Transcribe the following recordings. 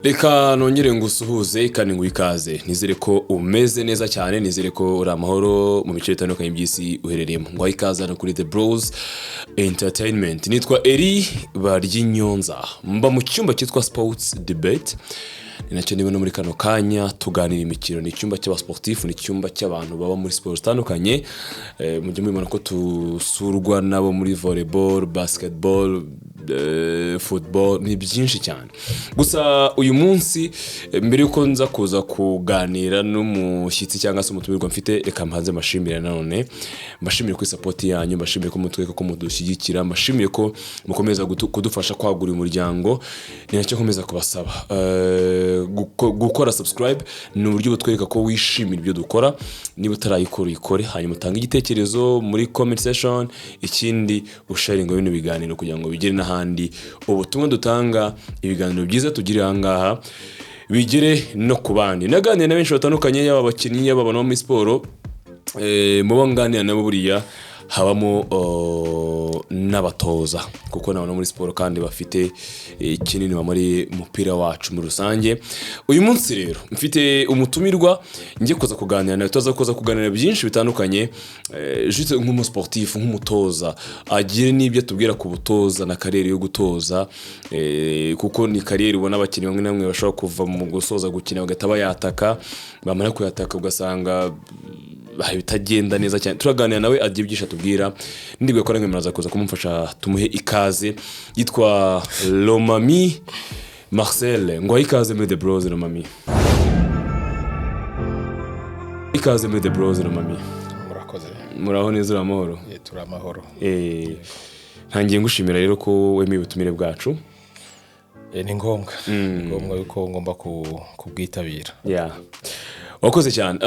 Reka nongere ngusuhuze kandi ngwikaze nizere ko umeze neza cyane nizere ko uri amahoro mu bice bitandukanye by'isi uherereyemo ngo ikaze no kuri The Bros Entertainment. Nitwa Eri Baryinyonza mba mu cyumba cyitwa Sports Debate ninacyo niwe no muri kano kanya tuganira imikino. Ni icyumba cy'abasportif, ni icyumba cy'abantu baba muri sport zitandukanye mu gihe mubona ko tusurwa nabo muri volleyball, basketball, football, ni byinshi cyane. Gusa uyu munsi mbere yuko nza kuza kuganira n'umushyitsi cyangwa se umutumirwa mfite, reka mpanze mashimire nanone, mbashimire ku support yanyu, mbashimire ko mutweka ko mudushyigikira, mbashimire ko mukomeza kudufasha kwagura umuryango. Ni nacyo nkomeza kubasaba gukora subscribe, ni uburyo butwereka ko wishimira ibyo dukora. Niba utarayikora ikore, hanyuma utange igitekerezo muri comment section, ikindi usharinga bino biganiro kugira ngo bigere n'ahandi. Ubutumwa dutanga, ibiganiro byiza tugira ahangaha bigere no ku bandi. Naganira na benshi batandukanye, yaba abakinnyi, yaba abantu muri sport, mu banganira nabo buriya habamo n'abatoza, kuko nabo muri sport kandi bafite kinini muri mupira wacu muri rusange. Uyu munsi rero mfite umutumirwa ngiye kuza kuganira nawe, tuzakoza kuganira byinshi bitandukanye, juste nk'umusportif, nk'umutoza, agire n'ibyo tubwira ku butoza na karere yo gutoza, kuko ni karere ubona abakinnyi bamwe namwe bashobora kuva mu gusoza gukina bagataba yataka, bamara kuyataka ugasanga bitagenda neza cyane. Turaganira nawe agiye byisha tubwira, ndigwe ko muraza kuza kumufasha tumuhe ikaze. Yitwa Lomami Marcel, ngo ikaze muri The Bros. Lomami, ikaze muri The Bros. Lomami, murakoze. Muraho neza? Uramahoro? Turi amahoro. Ntangiye ngushimira rero ko wemeye ubutumire bwacu. Ni ngombwa yuko ngomba kubwitabira. Wakoze cyane.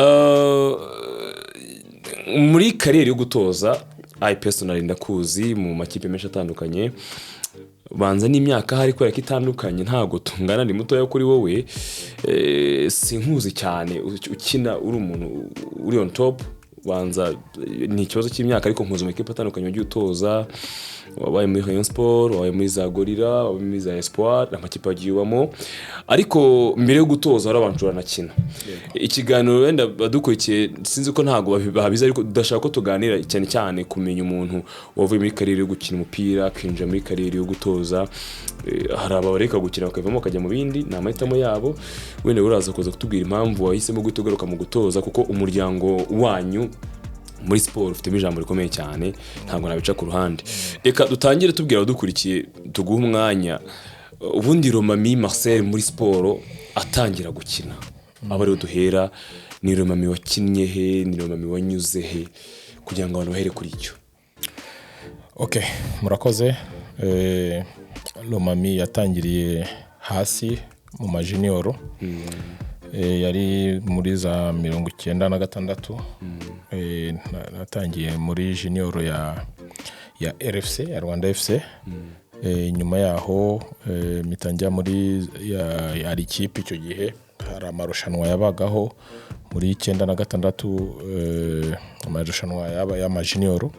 Muri karere yo gutoza, I personally ndakuzi mu makipe menshi atandukanye, banza n'imyaka hari kwera kitandukanye, ntago tungana, ni muto yo kuri wowe. Sinkuzi cyane ukina uri umuntu uri on top, banza ni ikibazo cy'imyaka, ariko nkuzi mu makipe atandukanye ugiye utoza. Wabaye muri Rayon Sport, wabaye muri za Gorilla, wabaye muri za Espoir, amakipe agiyubamo. Ariko mbere yo gutoza arabanjura nakina. Ikiganiro wenda badukurikiye sinzi ko ntago babiza, ariko dashaka ko tuganira cyane cyane kumenya umuntu wavuye muri karere yo gukina umupira kinja muri karere yo gutoza. Hari abareka gukina bakavamo bakajya mu bindi, na amahitamo yabo. Wenda uraza kuza kutubwira impamvu wahisemo gutogaruka mu gutoza, kuko umuryango wanyu muri sport ufite ijambo rikomeye cyane, ntabwo nabica ku ruhande. Reka dutangire tubwira abadukurikiye, tuguha umwanya. Ubundi Lomami Marcel muri sport atangira gukina, aba rero duhera, ni Lomami wakinnye he, ni Lomami wanyuze he, kugira ngo abantu bahere kuri icyo. Okay, murakoze. Lomami yatangiriye hasi mu majunior. Yari muri za 96. Natangiye muri junior ya RFC, ya Rwanda FC. Nyuma yaho mitangira muri ari ikipe icyo gihe hari amarushanwa yabagaho muri 96, amarushanwa y'amajunior.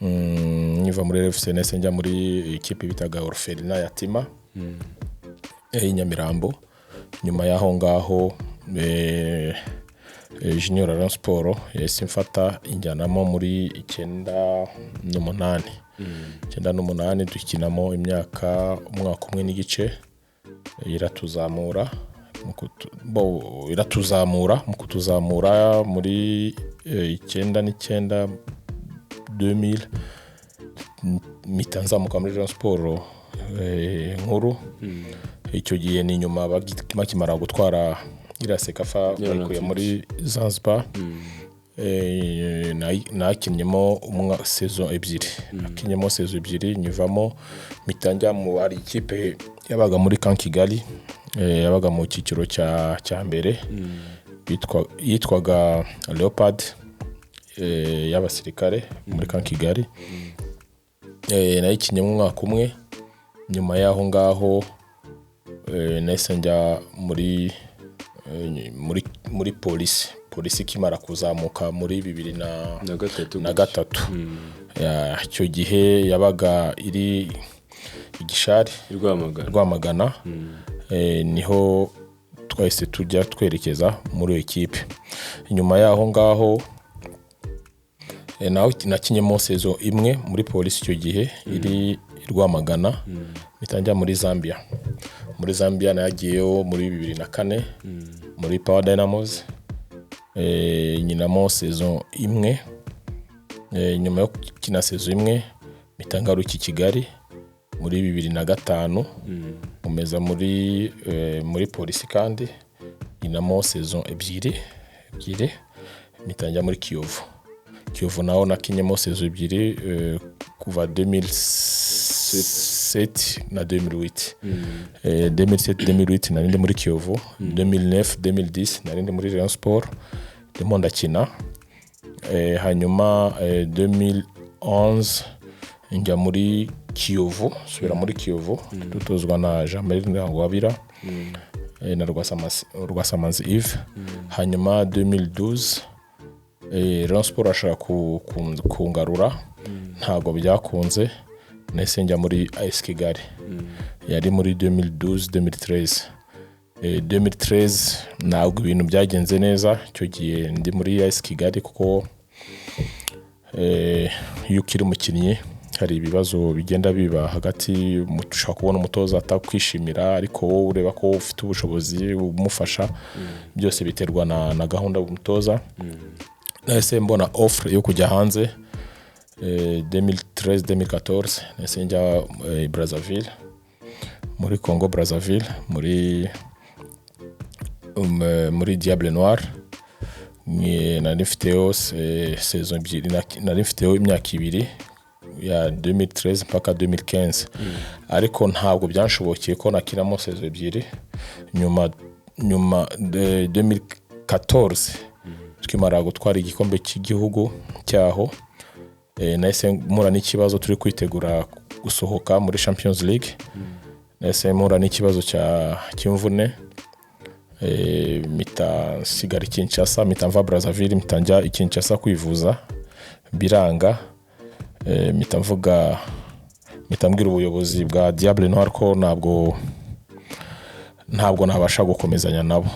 Niva muri RFC nese njya muri ikipe bitaga Orphelina ya Tima Nyamirambo. Nyuma yaho ngaho Junior Rayon Sport yesi mfata injyanamo muri 98. 98 dukinamo umwaka umwe n'igice, iratuzamura mu kutuzamura muri 99 2000 mitanzamuka muri Rayon Sport nkuru. Icyo gihe ni nyuma bakimara gutwara Sekafa bayikuye muri Zanzibar. Nakinyemo saison ebyiri, nyivamo mitangira mu ari ikipe yabaga muri Camp Kigali, yabaga mu cyiciro cya mbere, yitwaga Leopard y'abasirikare muri Camp Kigali. Nayikinyemo umwaka umwe. Nyuma yaho ngaho nahise njya muri polisi kimara kuzamuka muri 2003. Icyo gihe yabaga iri igishari Rwamagana. niho twahise tujya twerekeza muri iyo ekipe. Inyuma yaho ngaho naho nakinyemo sezo imwe muri polisi icyo gihe iri Rwamagana, bitangira muri Zambia. Muri Zambia nagiyeyo muri 2004 muri Power Dynamos, nyinamo sezo imwe. Nyuma yo kina sezo imwe mitangaruki Kigali muri 2005, umeza muri polisi kandi nyinamo sezo ebyiri mitangira muri Kiyovu naho nakinyemo sezo ebyiri kuva 2007 na 2008. 2007-2008 narindi muri Kiyovu, 2009-2010 narindi muri Rayon Sport ndimo ndakina. Hanyuma 2011 njya muri Kiyovu, subira muri Kiyovu tutozwa na Jean-Marie Ngwabira na Rwasamanzi Yves. Hanyuma 2012 Rayon Sport ashaka kungarura, ntago byakunze, nahise njya muri AS Kigali. Yari muri 2012-2013. 2013 ntabwo ibintu byagenze neza icyo gihe ndi muri AS Kigali, kuko iyo ukiri umukinnyi hari ibibazo bigenda biba hagati, ushaka kubona umutoza atakwishimira, ariko wowe ureba ko ufite ubushobozi umufasha. Byose biterwa na gahunda y'umutoza. Nahise mbona offer yo kujya hanze 2013-2014. nahise njya Brazzaville, muri Congo Brazzaville, muri Diable Noir. Nari mfiteyo sezo ebyiri, nari mfiteyo imyaka ibiri ya 2013 mpaka 2015. Ariko ntabwo byanshobokeye ko nakinamo sezo ebyiri. Nyuma 2014 tukimara gutwara igikombe cy'igihugu cyaho, nahise mpura n'ikibazo turi kwitegura gusohoka muri Champions League. Nahise mpura n'ikibazo cy'imvune, sigara Kinshasa, mva Brazzaville, njya Kinshasa kwivuza biranga. Mbwira ubuyobozi bwa Diable Noir ko ntabwo nabasha gukomezanya nabo,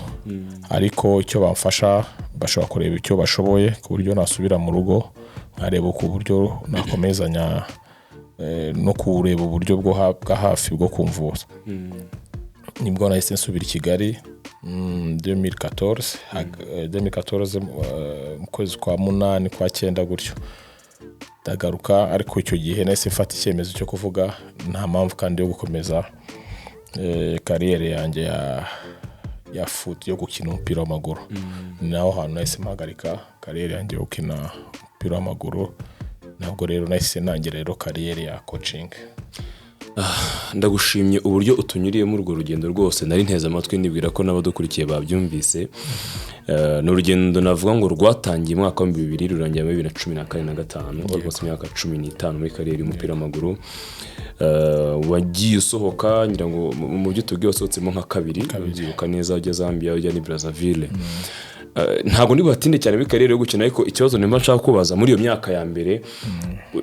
ariko icyo bamfasha bashobora kureba icyo bashoboye ku buryo nasubira mu rugo, nkareba ku buryo nakomezanya no kureba uburyo bwa hafi bwo kumvuza. Nibwo nahise nsubira i Kigali 2014 mu kwezi kwa 8 kwa 9 gutyo ndagaruka. Ariko icyo gihe nahise mfata icyemezo cyo kuvuga nta mpamvu kandi yo gukomeza kariyeri yanjye ya foot yo gukina umupira w'amaguru. Naho hantu nahise mpagarika kariyeri yanjye yo gukina umupira w'amaguru. Ntabwo rero nahise nangira rero kariyeri ya coaching. Ndagushimye uburyo utunyuriye muri urwo rugendo rwose. Nari nteze amatwi nibwira ko n'abadukurikiye babyumvise. Ni urugendo navuga ngo rwatangiye mwaka wa 2000 rurangiye muri 2014, rwose imyaka 15 muri kariyeri y'umupira w'amaguru. Wagiye usohoka ngira ngo mu byo tubwiye wasohotsemo nka kabiri, uzibuka neza ujya Zambia ujya ni Brazzaville. Ntabwo ndi batinde cyane muri kariyeri yo gukina, ariko ikibazo nimba nshaka kubaza muri iyo myaka ya mbere,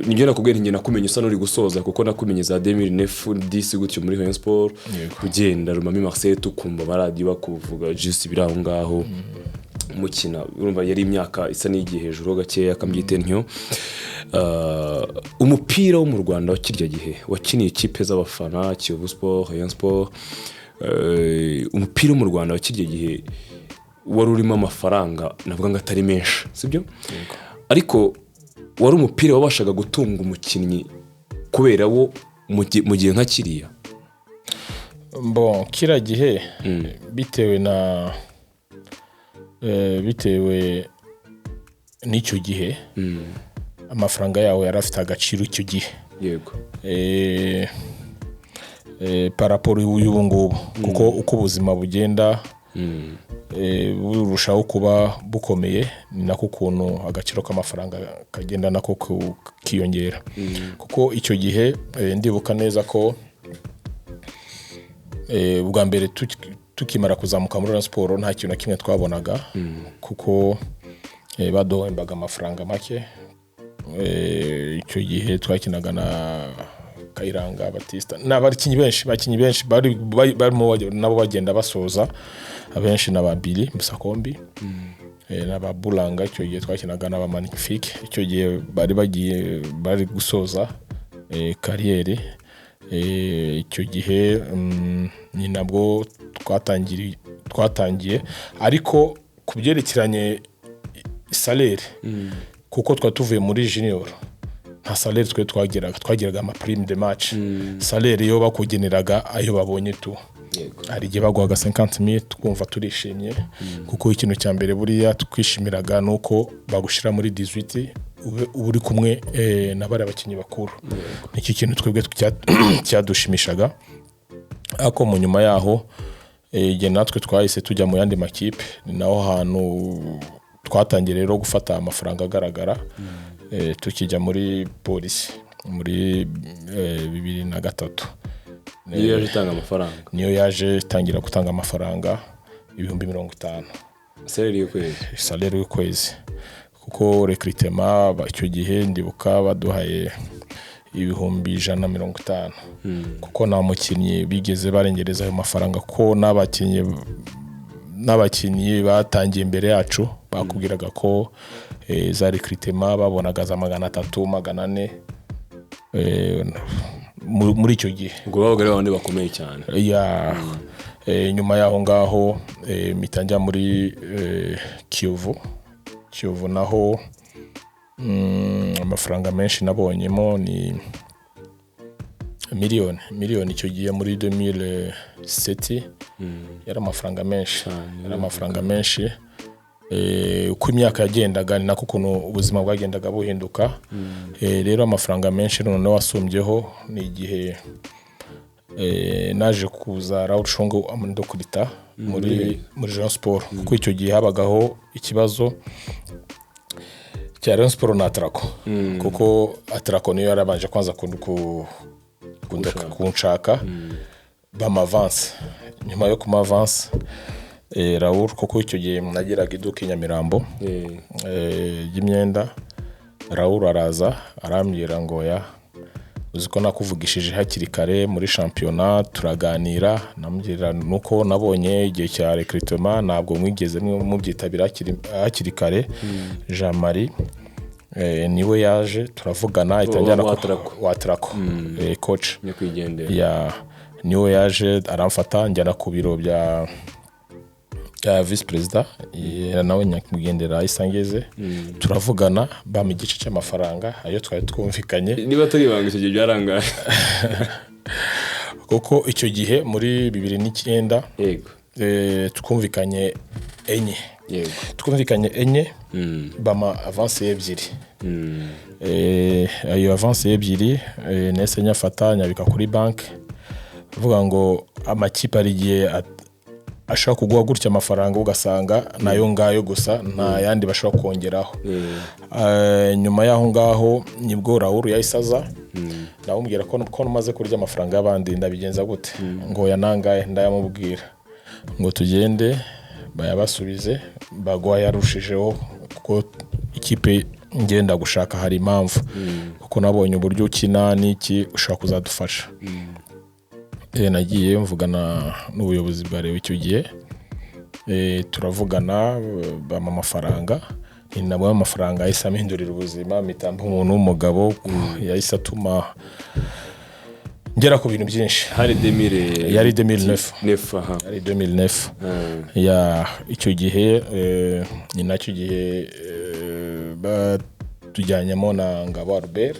nibyo nakubwira nge nakumenye usa n'uri gusoza, kuko nakumenye za 2009-10 gutyo muri Rayon Sport, ugenda Rumami Marseille tukumva baradi bakuvuga juste biraho ngaho mukina. Urumva yari imyaka isa n'igihe hejuru gakeya kambyite ntyo. Umupira wo mu Rwanda wakirya gihe wakiniye ikipe z'abafana, Kiyovu Sport, Rayon Sport. Umupira wo mu Rwanda wakirya gihe wari urimo amafaranga navuga ngo atari menshi, sibyo? Ariko wari umupira wabashaga gutunga umukinnyi kubera wo mu gihe nka kiriya. Kira gihe bitewe n'icyo gihe amafaranga yawe yarafite agaciro icyo gihe. Yego. Paraporo y'ubu ngubu, kuko uko ubuzima bugenda burushaho kuba bukomeye, ni nako ukuntu agaciro k'amafaranga kagenda nako kiyongera. Kuko icyo gihe ndibuka neza ko ubwa mbere tukimara kuzamuka muri Rayon Sport nta kintu na kimwe twabonaga, kuko baduhembaga amafaranga make. Icyo gihe twakinaga na Kayiranga Batista n'abakinnyi benshi barimo nabo bagenda basoza abenshi n'ababili Musakombi n'aba Bulanga icyo gihe twakinaga n'aba Magnifique icyo gihe bari gusoza kariyeri icyo gihe ni nabwo twatangiye ariko kubyerekeranye salaire kuko twatuvuye muri junior nta salaire twagiraga ama prime de match salaire yo bakugeneraga ayo babonye tu hari igihe baguhaga 50,000 twumva turishimye kuko ikintu cya mbere buriya twishimiraga nuko bagushira muri 18 uri kumwe n'abari abakinnyi bakuru n'iki kintu twebwe cyadushimishaga ako mu nyuma yaho igihe natwe twahise tujya mu yandi makipe ni naho hantu twatangiye rero gufata amafaranga agaragara tukijya muri polisi muri 2003 niyo yaje itanga amafaranga niyo yaje itangira gutanga amafaranga 50,000 salaire y'ukwezi kuko recrutement icyo gihe ndibuka baduhaye 150,000 kuko nta mukinnyi bigeze barengereza ayo mafaranga ko n'abakinnyi batangiye imbere yacu bakubwiraga ko za recrutement babonaga za 300, 400 muri icyo gihe ngo babagare bandi bakomeye cyane nyuma yaho ngaho mitangira muri Kiyovu naho amafaranga menshi nabonyemo ni miliyoni icyo gihe muri 2007 yari amafaranga menshi uko imyaka yagendaga ni nako ukuntu ubuzima bwagendaga buhinduka rero amafaranga menshi noneho wasumbyeho ni igihe naje kuza Raoul Shongo amando kurita muri Rayon Sport kuko icyo gihe habagaho ikibazo cya Rayon Sport na Atraco kuko Atraco niyo yarabanje kwanza kunshaka bamavance nyuma yo kumavance Raoul kuko icyo gihe nagiraga iduka Nyamirambo y'imyenda Raoul araza arambwira ngo uziko nakuvugishije hakiri kare muri championnat turaganira namubwira nuko nabonye igihe cya recrutement ntabwo mwigeze mubyitabira hakiri kare Jean Marie niwe yaje turavugana itangira wa Atraco coach niwe yaje aramfata njyana ku biro bya vice president nawe nyakumugendera Isangeze turavugana bama igice cy'amafaranga ayo twari twumvikanye niba turi banga icyo gihe byarangaye kuko icyo gihe muri 2009 twumvikanye enye bama avance ebyiri ayo avance ebyiri nese nyafata nyabika kuri bank vuga ngo amakipe ari gihe ashaka kuguha gutya amafaranga ugasanga nayo ngayo gusa nta yandi bashaka kongeraho nyuma yaho ngaho nibwo Raoul yayisaza ndamubwira ko namaze kurya amafaranga y'abandi ndabigenza gute ngo yanangaye ndayamubwira ngo tugende bayabasubize bagwa yarushijeho kuko ikipe ngenda gushaka hari impamvu kuko nabonye uburyo ukina n'iki ushaka kuzadufasha nagiye mvugana n'ubuyobozi bwa Rayon icyo gihe turavugana bama amafaranga ni nabo amafaranga yahise amhindurira ubuzima mitambo umuntu w'umugabo yahise atuma ngera ku bintu byinshi hari 2009 yari 2009 icyo gihe ni nacyo gihe tujyanyemo na Ngabo Albert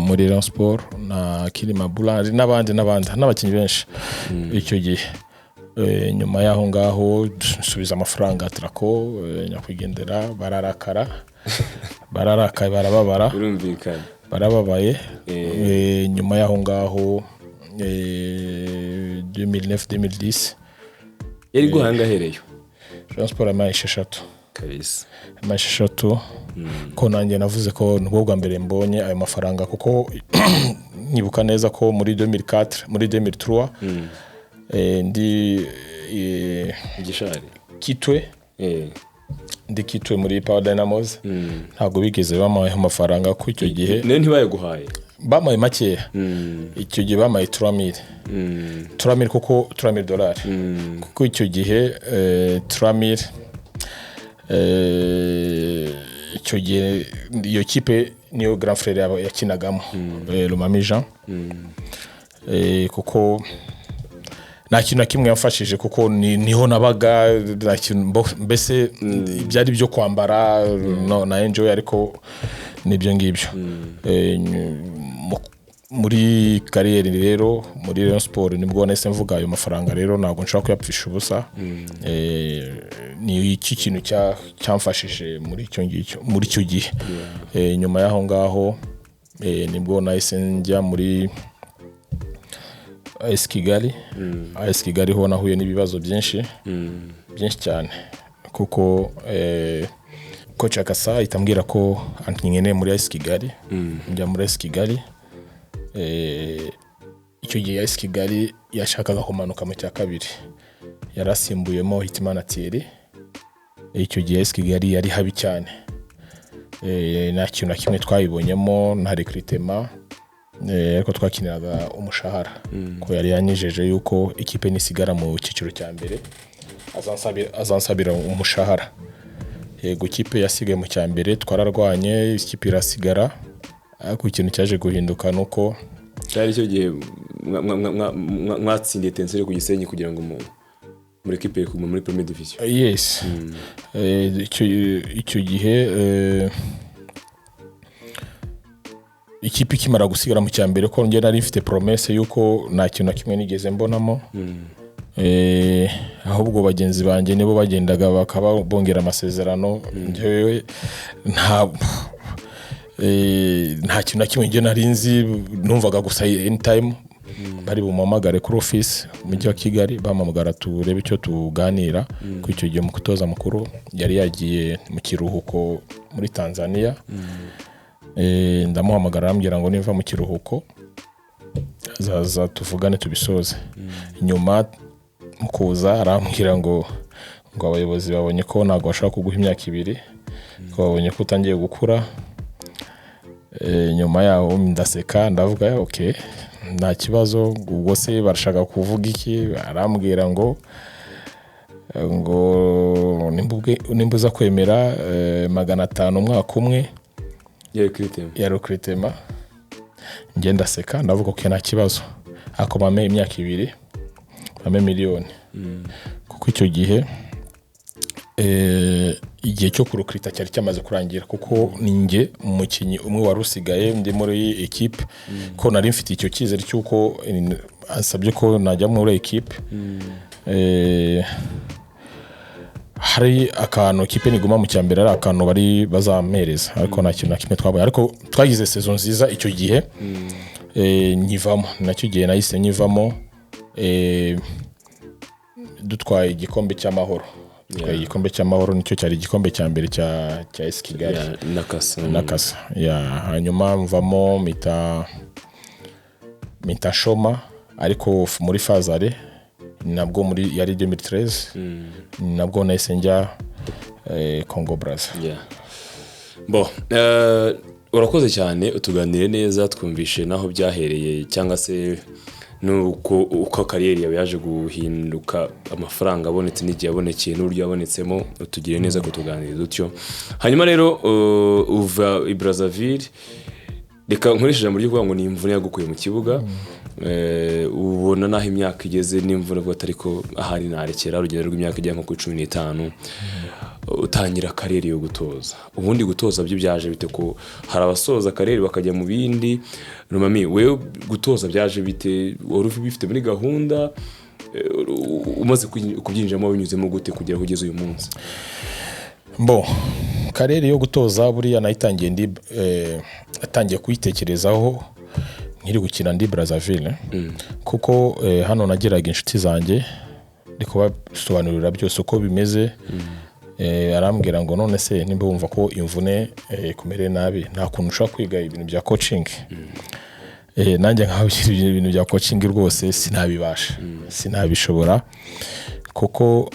muri Rayon Sport na Kirima Bulari n'abandi n'abakinnyi benshi icyo gihe nyuma yaho ngaho subiza amafaranga Atraco nyakwigendera barababara urumvikana barababaye nyuma yaho ngaho 2009-2010 yari guhangahereyo Rayon Sport amaye 6 kabisa amashashatu ko nanjye navuze ko nubwo bwa mbere mbonye ayo mafaranga kuko nibuka neza ko muri 2004 muri 2003 ndi igishari Kitwe ndi Kitwe muri Power Dynamos ntabwo bigeze bamaye amafaranga ku icyo gihe ntibaye guhaye bamaye makeya icyo gihe bamaye 3000 kuko $3000 kuko icyo gihe 3000 icyo gihe iyo kipe niyo Grand Frère yakinagamo Lomami Jean kuko nta kintu na kimwe yamfashije kuko niho nabaga mbese byari byo kwambara na enjoy ariko nibyo ngibyo muri kariyeri rero muri Rayon Sport nibwo nahise mvuga ayo mafaranga rero ntabwo nshaka kuyapfisha ubusa ni iki kintu cyamfashije muri icyo gihe nyuma y'aho ngaho nibwo nahise njya muri AS Kigali ho nahuye n'ibibazo byinshi cyane kuko coach Akasa itambwira ko ankeneye muri AS Kigali njya muri AS Kigali icyo gihe AS Kigali yashakaga kumanuka mu cya kabiri yarasimbuyemo Hitimana Thierry icyo gihe AS Kigali yari habi cyane nta kintu na kimwe twayibonyemo nta recruitment ariko twakiniraga umushahara ko yari yanyijeje yuko ikipe nisigara mu cyiciro cya mbere azansabira umushahara yego ikipe yasigaye mu cya mbere twararwanye ikipe irasigara ariko ikintu cyaje guhinduka nuko cyari cyo gihe mwatsindiye Tenseri ku Gisenyi kugira ngo muri equipe muri Premier Division. Yes. Icyo gihe ikipe kimara gusigara mu cyambere ko nge nari mfite promesse yuko nta kintu na kimwe nigeze mbonamo ahubwo bagenzi banjye nibo bagendaga bakaba bongera amasezerano ngewe nta kintu na kimwe nge nari nzi numvaga gusa anytime bari bumamagare kuri office mu mujyi wa Kigali bamamagara turebe icyo tuganira ku icyo gihe mu kutoza mukuru yari yagiye mu kiruhuko muri Tanzania ndamuhamagara ambwira ngo niva mu kiruhuko azaza tuvugane tubisoze nyuma mukuza arambwira ngo abayobozi babonye ko ntago bashaka kuguha imyaka 2 ko babonye ko utangiye gukura nyuma yaho ndaseka ndavuga okay nta kibazo ubwo se barashaka kuvuga iki arambwira ngo nimbuza kwemera 500 umwaka umwe ya recruitment ngenda seka ndavuga ko nta kibazo ako mame imyaka 2 mame miliyoni kuko icyo gihe igihe cyo kurukrita cyari cyamaze kurangira kuko ninjye umukinyi umwe warusigaye ndi muri equipe ko nari mfite icyo cyizere cyuko ansabye ko najya muri equipe hari akantu equipe niguma mu cyambere ari akantu bari bazampereza ariko nta kintu na kimwe twabaye ariko twagize saison nziza icyo gihe nyivamo nacyo gihe nahise nyivamo dutwaye igikombe cy'amahoro igikombe cy'amahoro nicyo cyari igikombe cya mbere cya AS Kigali nakasa hanyuma mvamo mita shoma ariko muri Fazare nabwo muri yari 2013 nabwo nahise njya Congo Brazza urakoze cyane utuganire neza twumvishe naho byahereye cyangwa se uko kariyeri yawe yaje guhinduka amafaranga abonetse n'igihe abonekeye n'uburyo yabonetsemo utugire neza ko tuganiriza utyo hanyuma rero uva i Brazzaville reka nkoresheje mu buryo kuvuga ngo ni imvune yagukuye mu kibuga ubona naho imyaka igeze n'imvune bwo atariko ahari narekera urugendo rw'imyaka ijya nko ku 15 utangira kariyeri yo gutoza ubundi gutoza byo byaje bite ko hari abasoza kariyeri bakajya mu bindi Lomami wewe gutoza byaje bite wari bifite muri gahunda umaze kubyinjiramo binyuzemo gute kugera kugeza uyu munsi kariyeri yo gutoza buriya nayitangiye atangiye kuyitekerezaho nkiri gukina ndi Brazzaville kuko hano nageraga inshuti zanjye ndiko basobanurira byose uko bimeze arambwira ngo none se nimba wumva ko imvune kumere nabi nta kuntu ushaka kwiga ibintu bya coaching nanjye nkabishira ibintu bya coaching rwose sinabishobora kuko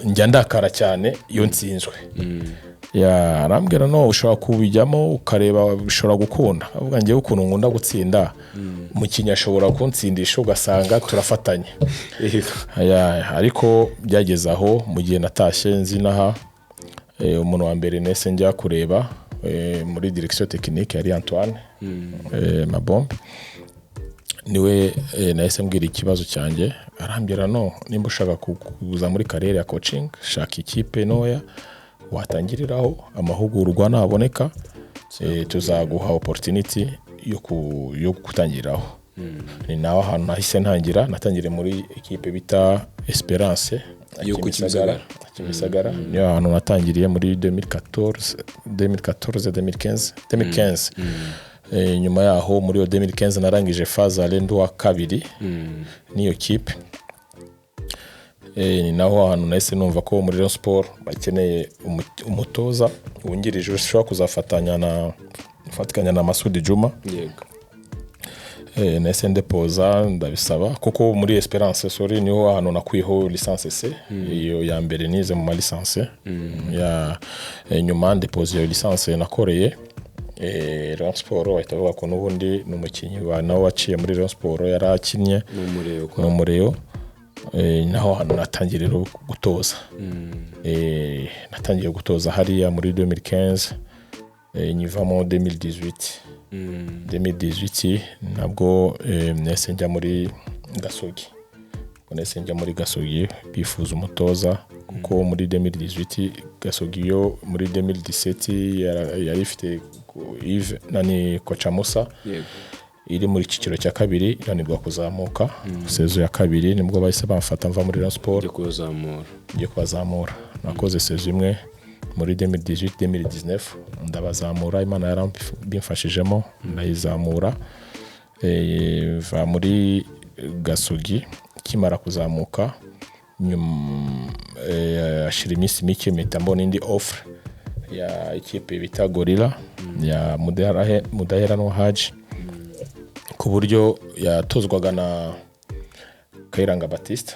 njya ndakara cyane iyo nsinzwe arambwira no ushobora kubijyamo ukareba bishobora gukunda avuga ngiye ukuntu nkunda gutsinda umukinnyi ashobora kuntsindisha ugasanga turafatanye ariko byageze aho mu gihe natashye nzinaha umuntu wa mbere nese njya kureba muri direction technique yari Antoine Mabombe niwe nahise mbwira ikibazo cyanjye arambwira no nimba ushaka kuza muri carrière ya coaching shaka ikipe noya watangiriraho amahugurwa naboneka tuzaguha opportunity yo gutangiriraho ni nawe ahantu nahise natangire muri ekipe bita Esperance yo ku Kimisagara niyo ahantu natangiriye muri 2015 nyuma yaho muri 2015 narangije phase alendo wa kabiri niyo kipe ni naho ahantu nahise numva ko muri Rayon Sport bakeneye umutoza wungirije ushobora kuzafatanya na Masudi Juma yego nahise ndepoza ndabisaba kuko muri Esperance niho ahantu nakwiho licence C iyo ya mbere nize mu licence ya nyuma ndepoza iyo licence nakoreye Rayon Sport bahita bavuga ko n'ubundi n'umukinnyi nawe waciye muri Rayon Sport yarakinnye n'umureo naho hano natangiriye gutoza natangiye gutoza hariya muri 2015 nyivamo 2018 nabwo nese njya muri Gasogi bifuza umutoza kuko muri 2018 Gasogi yo muri 2017 yari ifite Yves nani Kocha Musa iri muri kiciro cya kabiri yanirwa kuzamuka sezo ya kabiri nibwo bahise bamfata mva muri Rayon Sport yo kuzamura nakoze sezo imwe muri 2018-2019 ndabazamura Imana yarambimfashijemo ndayizamura va muri Gasogi kimara kuzamuka ashira iminsi mike mpita mbona indi offer ya ikipe bita Gorilla ya Mudaheranwa Haji ku buryo yatozwaga na Kayiranga Baptiste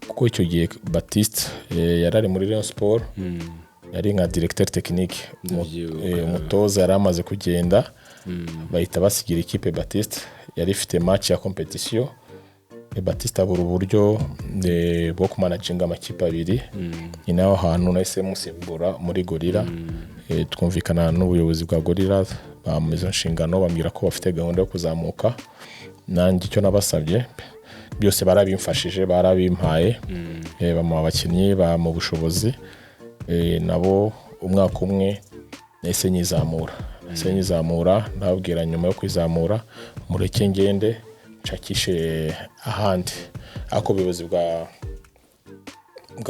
kuko icyo gihe Baptiste yarari muri Rayon Sport yari nka directeur technique umutoza yari amaze kugenda bahita basigira ikipe Baptiste yari ifite match ya competition Baptiste abura uburyo bwo kumanaginga amakipe abiri ni naho hantu nahise musimbura muri Gorilla twumvikana n'ubuyobozi bwa Gorilla bameze nshingano bambwira ko bafite gahunda yo kuzamuka nanjye icyo nabasabye byose barabimfashije barabimpaye bamuha abakinnyi mu bushobozi nabo umwaka umwe nahise nyizamura ndababwira nyuma yo kwizamura mureke ngende nshakishe ahandi ako ubuyobozi bwa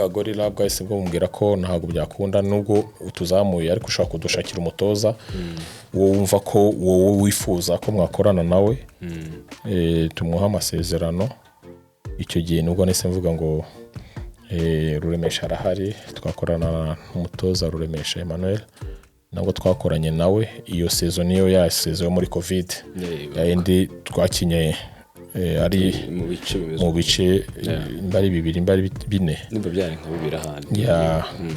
Gorilla bwahise bwumvira ko ntabwo byakunda nubwo utuzamuye ariko ushaka kudushakira umutoza wowe wumva ko wowe wifuza ko mwakorana nawe tumuha amasezerano icyo gihe nubwo nese mvuga ngo Ruremesha arahari twakorana n'umutoza Ruremesha Emmanuel nabwo twakoranye nawe iyo sezo niyo ya sezo muri covid yindi twakinye ari mu bice mbari bibiri mbari bine nimba byari nka bibiri ahandi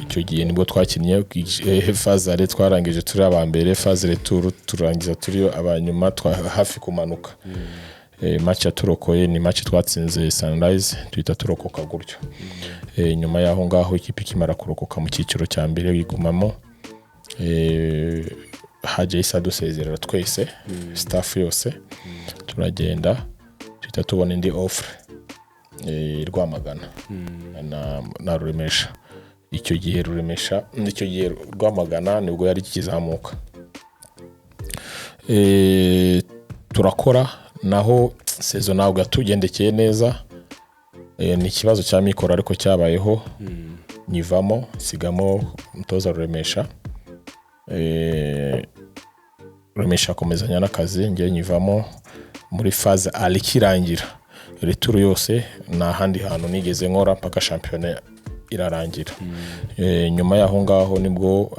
icyo gihe nibwo twakinnye phase twarangije turi abambere phase retour turangiza turi abanyuma hafi kumanuka match yaturokoye ni match twatsinze Sunrise twita turokoka gutyo nyuma yaho ngaho ikipe kimara kurokoka mu cyiciro cya mbere yigumamo haje isa dusezerera twese staff yose turagenda twita tubona indi offer Rwamagana na Ruremesha icyo gihe Rwamagana nibwo yari kizamuka turakora naho sezo ntabwo yatugendekeye neza ni ikibazo cya mikoro ariko cyabayeho nyivamo sigamo umutoza Ruremesha akomezanya n'akazi ngiye nyivamo muri phase alikirangira retour yose na handi hantu nigeze nkora mpaka championnat irarangira nyuma yaho ngaho nibwo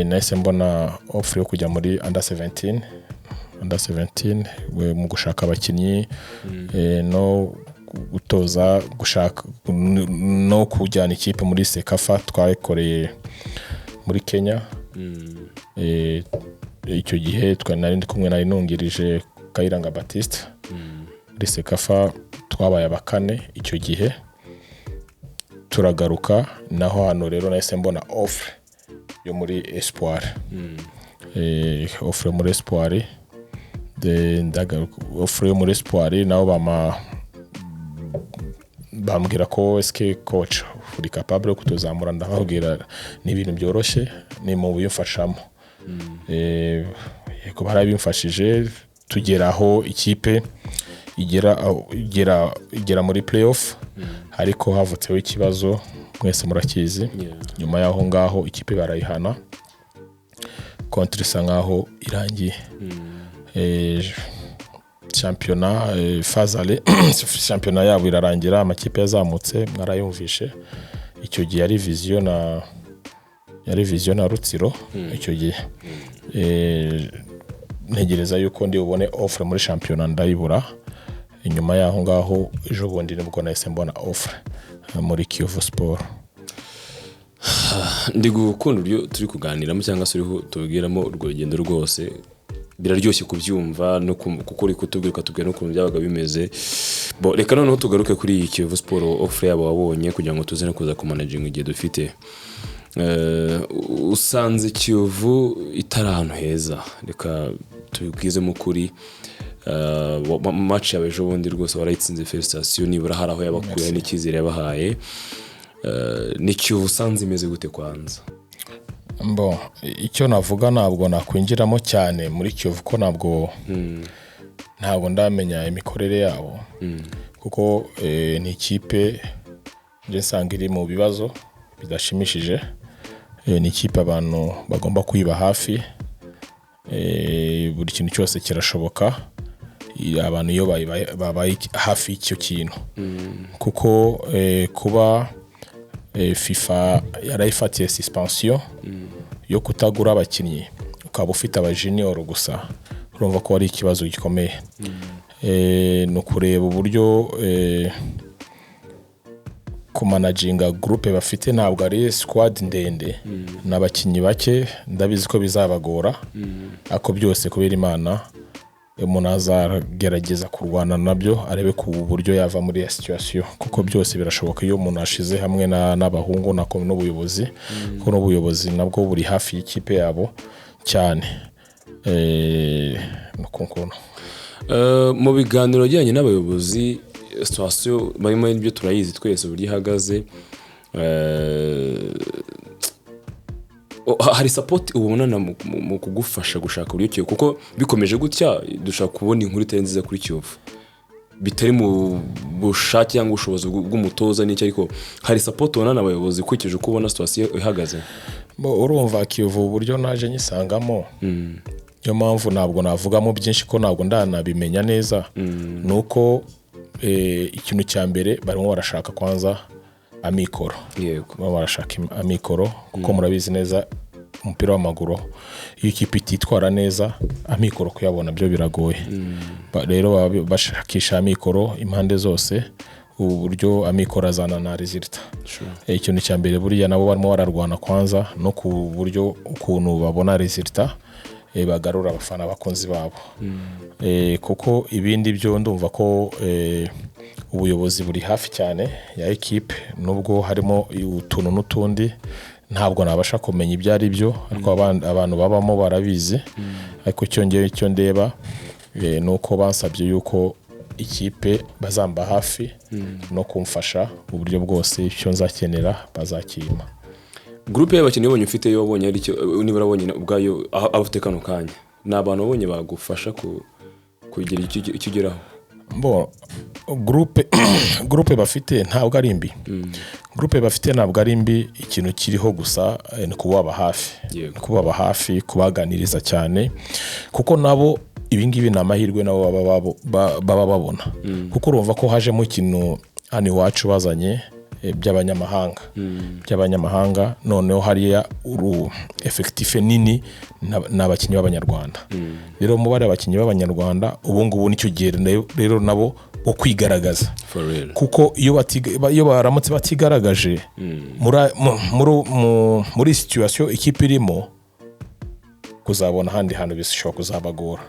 nahise mbona offer yo kujya muri under 17 mu gushaka abakinnyi no gutoza gushaka no kujyana ikipe muri Sekafa twakoreye muri Kenya. Icyo gihe nari ndi kumwe nari nungirije Kayiranga Baptiste muri Sekafa twabaye abakane. Icyo gihe turagaruka naho hano rero nahise mbona offre yo muri Espoir. Offre muri Espoir offre yo muri Espoir naho bambwira ko eske coach uri capable kutuzamura. Ndababwira ni ibintu byoroshye ni mu biyufashamo. Yego barabimfashije tugeraho ikipe igera muri playoff, ariko havutseho ikibazo mwese murakizi. Nyuma yaho ngaho ikipe barayihana, kontra isa nkaho irangiye. Championnat fazale championnat yabo irarangira, amakipe yazamutse mwarayumvishe. Icyo gihe yari vision na Rutsiro. Icyo gihe ntegereza yuko ndi ubone offre muri championnat ndayibura. Inyuma yaho ngaho ejo bundi nibwo nahise mbona offre muri Kiyovu Sport. Ndi gukunda uryo turi kuganiramo cyangwa se uriho tubwiramo urwo rugendo rwose. Biraryoshye kubyumva no kuko uri kutubwira ukatubwira no kuntu byabaga bimeze. Reka noneho tugaruke kuri iyi Kiyovu Sport offre yabo wabonye kugira ngo tuze no kuza ku managing igihe dufite. Usanze Kiyovu itari ahantu heza, reka tubwizemo kuri match yawe ejo bundi rwose warayitsinze Felicitation, nibura hari aho yabakuye n'icyizere yabahaye. Ni Kiyovu usanze imeze gute kwanza? Icyo navuga ntabwo nakwinjiramo cyane muri Kiyovu ko ntabwo ndamenya imikorere yabo, kuko ni ikipe nsanga iri mu bibazo bidashimishije. Ni ikipe abantu bagomba kuyiba hafi. Buri kintu cyose kirashoboka abantu iyo babaye hafi y'icyo kintu, kuko kuba FIFA yarayifatiye suspension yo kutagura abakinnyi ukaba ufite aba junior gusa, urumva ko ari ikibazo gikomeye. No kureba uburyo ku managinga groupe bafite ntabwo ari squad ndende, n'abakinnyi bake. Ndabizi ko bizabagora, ako byose kubera Imana umuntu azagerageza kurwana nabyo arebe ku buryo yava muri ya situation, kuko byose birashoboka iyo umuntu ashize hamwe n'abahungu nako n'ubuyobozi, ko n'ubuyobozi nabwo buri hafi y'ikipe yabo cyane. Mu biganiro bijyanye n'abayobozi situation barimo n'ibyo turayizi twese uburyo ihagaze. Hari support ubona mu kugufasha gushaka uburyo, kuko bikomeje gutya dushaka kubona inkuru itari nziza kuri Kiyovu bitari mu bushake cyangwa ubushobozi bw'umutoza n'icyo, ariko hari support ubona n'abayobozi kwikije uko ubona situation ihagaze. Urumva Kiyovu uburyo naje nyisangamo, niyo mpamvu ntabwo navugamo byinshi ko ntabwo ndanabimenya neza. Nuko ikintu cya mbere barimo barashaka kwanza amikoro. Yego barashaka amikoro, kuko murabizi neza umupira w'amaguru iyo ikipe ititwara neza amikoro kuyabona byo biragoye. Rero bashakisha amikoro impande zose, uburyo amikoro azana na result. Ikintu cya mbere buriya nabo barimo bararwana kwanza no ku buryo ukuntu babona result bagarura abafana abakunzi babo. Kuko ibindi byo ndumva ko ubuyobozi buri hafi cyane ya equipe, nubwo harimo utuntu n'utundi ntabwo nabasha kumenya ibyo ari byo, ariko abantu babamo barabizi. Ariko icyo ndeba nuko bansabye yuko ikipe bazamba hafi no kumfasha uburyo bwose icyo nzakenera bazakima. Groupe y'abakinnyi ubonye ufite yo wabonye ari cyo nibura wabonye ubwayo afite kano kanya, n'abantu babonye bagufasha kugira icyo ugeraho. Groupe bafite ntabwo ari mbi. Groupe bafite ntabwo ari mbi, ikintu kiriho gusa ni kubaba hafi. Kubaba hafi, kubaganiriza cyane, kuko nabo ibingibi ni amahirwe nabo baba babona. Kuko urumva ko hajemo ikintu hano iwacu bazanye by'abanyamahanga noneho hariya effectif nini n'abakinnyi b'abanyarwanda rero umubare w'abakinnyi b'abanyarwanda ubu ngubu nicyo gihe rero nabo bo kwigaragaza kuko iyo baramutse batigaragaje muri situation ikipe irimo kuzabona handi hantu bishobora kuzabagora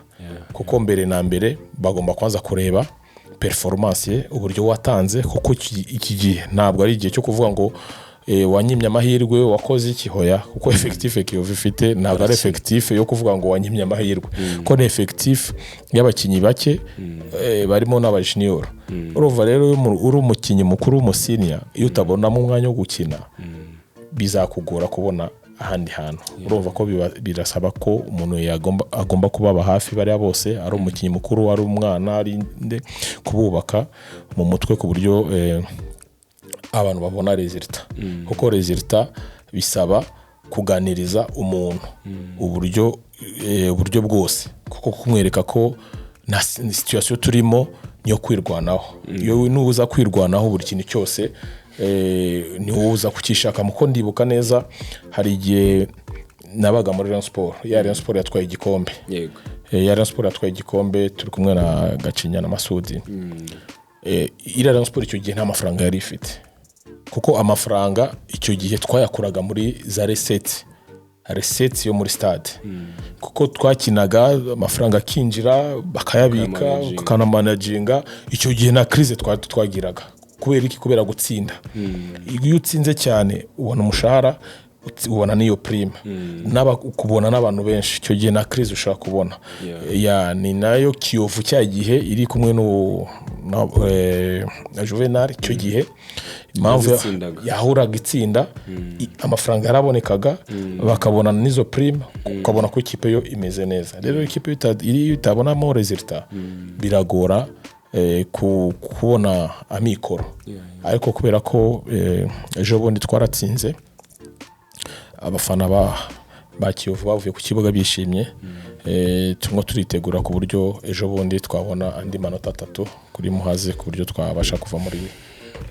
kuko mbere na mbere bagomba kwanza kureba performance ye uburyo watanze kuko iki gihe ntabwo ari igihe cyo kuvuga ngo wanyimye amahirwe wakoze iki hoya kuko effectif Kiyovu ifite ntabwo ari effectif yo kuvuga ngo wanyimye amahirwe ko ni effectif y'abakinnyi bake barimo n'abajunior urumva rero uri umukinnyi mukuru w'umusenior iyo utabonamo umwanya wo gukina bizakugora kubona ahandi hantu urumva ko birasaba ko umuntu agomba kubaba hafi bari bose ari umukinnyi mukuru ari umwana ari nde kububaka mu mutwe ku buryo abantu babona resultat kuko resultat bisaba kuganiriza umuntu uburyo bwose kuko kumwereka ko na situation turimo niyo kwirwanaho iyo nubuza kwirwanaho buri kintu cyose ni wowe uza kukishaka muko ndibuka neza hari igihe nabaga muri Rayon Sport Rayon Sport yatwaye igikombe Rayon Sport yatwaye igikombe turi kumwe na Gacinya na Masudi Rayon Sport icyo gihe nta mafaranga yari ifite kuko amafaranga icyo gihe twayakuraga muri za recettes yo muri stade kuko twakinaga amafaranga akinjira bakayabika bakanamanaginga icyo gihe na crise twagiraga kubera gutsinda iyo utsinze cyane ubona umushahara ubona niyo prime kubona n'abantu benshi icyo gihe na crise ushaka kubona ni nayo Kiyovu cya gihe iri kumwe na Juvenal icyo gihe impamvu yahuraga itsinda amafaranga yarabonekaga bakabona n'izo prime ukabona ko ikipe yo imeze neza rero ikipe itabonamo resultat biragora kubona amikoro ariko kubera ko ejo bundi twaratsinze abafana ba Kiyovu bavuye ku kibuga bishimye turimo turitegura ku buryo ejo bundi twabona andi manota 3 kuri Muhazi ku buryo twabasha kuva muri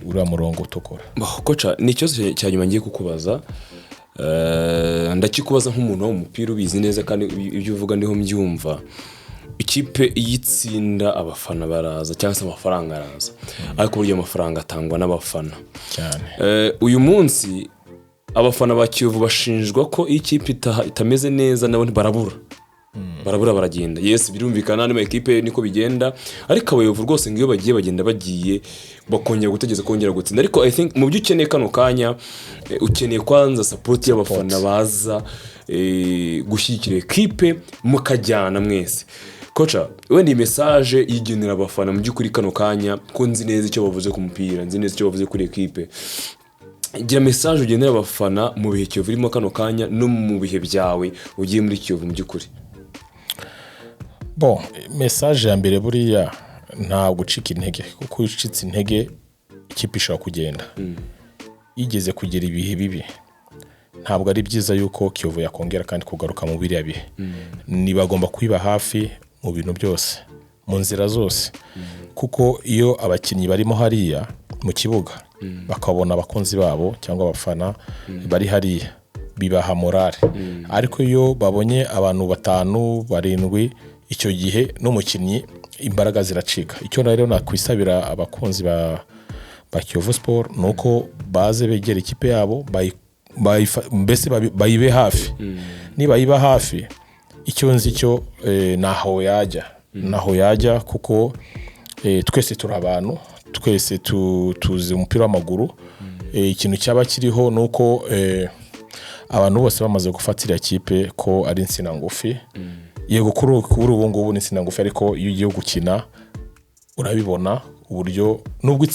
uriya murongo utukura. Kocha ni ikibazo cya nyuma ngiye kukubaza ndakikubaza nk'umuntu w'umupira ubizi neza kandi ibyo uvuga niho mbyumva ikipe iyitsinda abafana baraza cyangwa se amafaranga araza ariko buryo amafaranga atangwa n'abafana cyane uyu munsi abafana ba Kiyovu bashinjwa ko ikipe itameze neza nabo barabura baragenda yes birumvikana n'ama equipe niko bigenda ariko abayovu rwose ngiyo bagiye bakongera gutegeza kongera gutsinda ariko I think mu byo ukeneye kano kanya ukeneye kwanza support y'abafana baza gushyigikira equipe mukajyana mwese. Kocha wenda message yigenera abafana mu byukuri kano kanya ko nzi neza icyo bavuze ku mupira nzi neza icyo bavuze kuri equipe gira message ugenera abafana mu bihe Kiyovu irimo kano kanya no mu bihe byawe ugiye muri Kiyovu mu byukuri. Bon message ya mbere buriya nta gucika intege kuko ucitse intege ikipe ishobora kugenda igeze kugera ibihe bibi ntabwo ari byiza yuko Kiyovu yakongera kandi kugaruka mu biriya bihe ni bagomba kwiba hafi mu bintu byose mu nzira zose kuko iyo abakinnyi barimo hariya mu kibuga bakabona abakunzi babo cyangwa abafana bari hariya bibaha morale ariko iyo babonye abantu 5 7 icyo gihe n'umukinnyi imbaraga ziracika icyo rero nakwisabira abakunzi ba Kiyovu Sport nuko baze begera ikipe yabo mbese bayibe hafi niba yiba hafi icyo nzi cyo naho yajya kuko twese turi abantu twese tuzi umupira w'amaguru ikintu cyaba kiriho nuko abantu bose bamaze gufatira ikipe ko ari insina ngufi yego kuri ubu ngubu ni insina ngufi ariko iyo ugiye gukina urabibona uburyo nubwo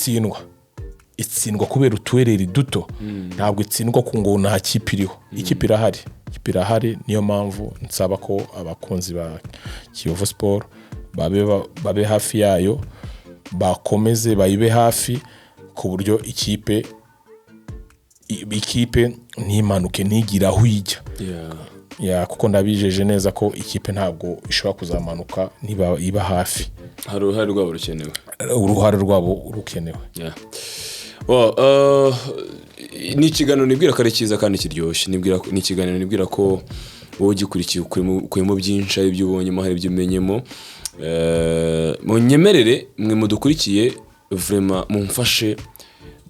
itsindwa kubera utuwereri duto ntabwo itsindwa ku ngo nta kipe iriho ikipe irahari niyo mpamvu nsaba ko abakunzi ba Kiyovu Sport babe hafi yayo bakomeze bayibe hafi ku buryo ikipe ntimanuke ntigira aho ijya kuko ndabijeje neza ko ikipe ntabwo ishobora kuzamanuka niba iba hafi hari uruhare rwabo rukenewe uruhare rwabo rukenewe ni ikiganiro nibwira ko ari cyiza kandi kiryoshye, ni ikiganiro nibwira ko wowe ugikurikiye ukuyemo byinshi, ari ibyo ubonyemo, hari ibyo umenyemo. Munyemerere mwe mudukurikiye vraiment mumfashe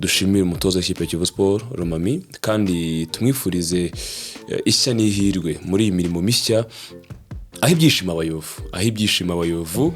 dushimire umutoza w'ikipe ya Kiyovu Sport Romami, kandi tumwifurize ishya n'ihirwe muri iyi mirimo mishya, aho ibyishimo abayovu,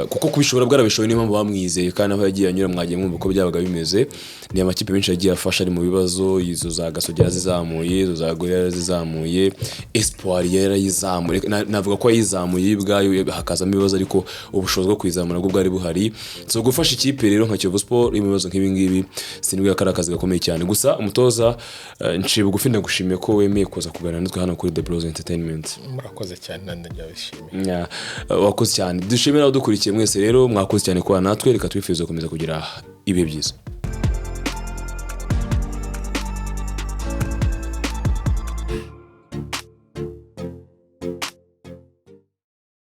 kuko kubishobora bwarabishoboye, niyo mpamvu bamwizeye, kandi aho yagiye anyura mwagiye mwumva uko byabaga bimeze. Ni amakipe menshi yagiye afasha ari mu bibazo, izo za Gasogera zizamuye, izo za Gorera zizamuye, Espoir yarayizamuye, navuga ko yayizamuye ibwayo hakazamo ibibazo, ariko ubushobozi bwo kwizamura nabwo bwari buhari. So gufasha ikipe rero nka Kiyovu Sport iri mu bibazo nk'ibi ngibi sinibwira ko ari akazi gakomeye cyane. Gusa umutoza nciye bugufi ndagushimiye ko wemeye kuza kuganira natwe hano kuri The Bros Entertainment. Murakoze cyane, ndabishimiye. Wakoze cyane, dushimira abadukurikiye mwese rero, mwakoze cyane kuba natwe, reka twifurize gukomeza kugira ibihe byiza.